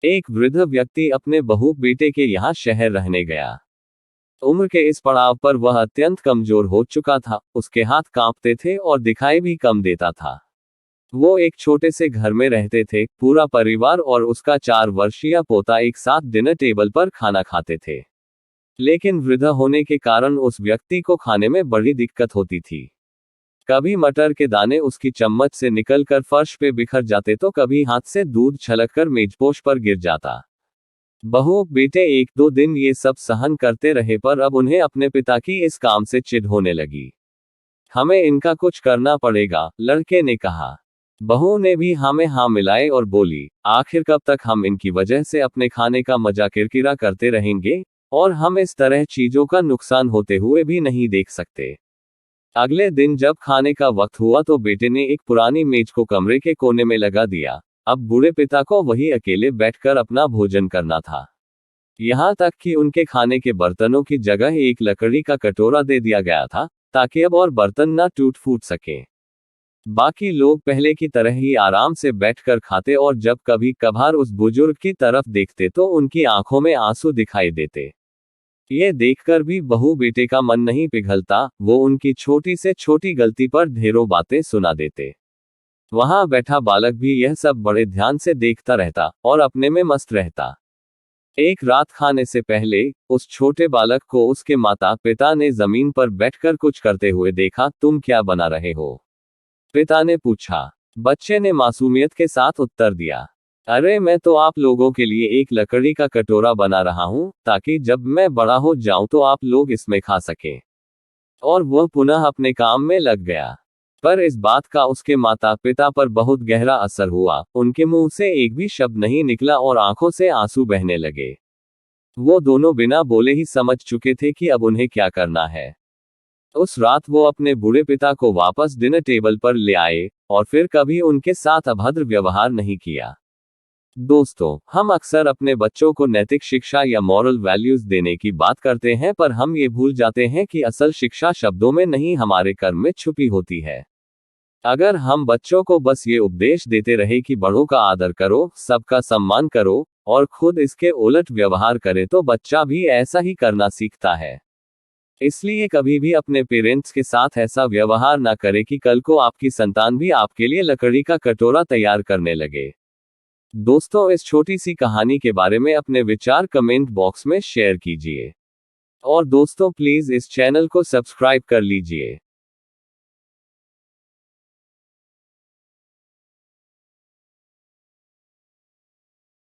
एक वृद्ध व्यक्ति अपने बहू बेटे के यहाँ शहर रहने गया। उम्र के इस पड़ाव पर वह अत्यंत कमजोर हो चुका था, उसके हाथ कांपते थे और दिखाई भी कम देता था। वो एक छोटे से घर में रहते थे, पूरा परिवार और उसका 4 वर्षीय पोता एक साथ डिनर टेबल पर खाना खाते थे। लेकिन वृद्ध होने के कारण उस व्यक्ति को खाने में बड़ी दिक्कत होती थी। कभी मटर के दाने उसकी चम्मच से निकलकर फर्श पे बिखर जाते तो कभी हाथ से दूध छलककर मेजपोश पर गिर जाता। बहू बेटे 1-2 दिन ये सब सहन करते रहे, पर अब उन्हें अपने पिता की इस काम से चिढ़ होने लगी। हमें इनका कुछ करना पड़ेगा, लड़के ने कहा। बहू ने भी हाँ में हाँ मिलाए और बोली, आखिर कब तक हम इनकी वजह से अपने खाने का मजा किरकिरा करते रहेंगे, और हम इस तरह चीजों का नुकसान होते हुए भी नहीं देख सकते। अगले दिन जब खाने का वक्त हुआ तो बेटे ने एक पुरानी मेज को कमरे के कोने में लगा दिया। अब बूढ़े पिता को वही अकेले बैठकर अपना भोजन करना था। यहाँ तक कि उनके खाने के बर्तनों की जगह एक लकड़ी का कटोरा दे दिया गया था, ताकि अब और बर्तन ना टूट फूट सके। बाकी लोग पहले की तरह ही आराम से बैठकर खाते, और जब कभी कभार उस बुजुर्ग की तरफ देखते तो उनकी आंखों में आंसू दिखाई देते। ये देखकर भी बहू बेटे का मन नहीं पिघलता, वो उनकी छोटी से छोटी गलती पर ढेरों बातें सुना देते। वहां बैठा बालक भी यह सब बड़े ध्यान से देखता रहता और अपने में मस्त रहता। एक रात खाने से पहले उस छोटे बालक को उसके माता पिता ने जमीन पर बैठकर कुछ करते हुए देखा। तुम क्या बना रहे हो? पिता ने पूछा। बच्चे ने मासूमियत के साथ उत्तर दिया, अरे मैं तो आप लोगों के लिए एक लकड़ी का कटोरा बना रहा हूं, ताकि जब मैं बड़ा हो जाऊं तो आप लोग इसमें खा सकें। और वह पुनः अपने काम में लग गया। पर इस बात का उसके माता पिता पर बहुत गहरा असर हुआ। उनके मुंह से एक भी शब्द नहीं निकला और आंखों से आंसू बहने लगे। वो दोनों बिना बोले ही समझ चुके थे कि अब उन्हें क्या करना है। उस रात वो अपने बूढ़े पिता को वापस डिनर टेबल पर ले आए और फिर कभी उनके साथ अभद्र व्यवहार नहीं किया। दोस्तों, हम अक्सर अपने बच्चों को नैतिक शिक्षा या मॉरल वैल्यूज देने की बात करते हैं, पर हम ये भूल जाते हैं कि असल शिक्षा शब्दों में नहीं, हमारे कर्म में छुपी होती है। अगर हम बच्चों को बस ये उपदेश देते रहे कि बड़ों का आदर करो, सबका सम्मान करो, और खुद इसके उलट व्यवहार करें, तो बच्चा भी ऐसा ही करना सीखता है। इसलिए कभी भी अपने पेरेंट्स के साथ ऐसा व्यवहार ना करें कि कल को आपकी संतान भी आपके लिए लकड़ी का कटोरा तैयार करने लगे। दोस्तों, इस छोटी सी कहानी के बारे में अपने विचार कमेंट बॉक्स में शेयर कीजिए। और दोस्तों, प्लीज इस चैनल को सब्सक्राइब कर लीजिए।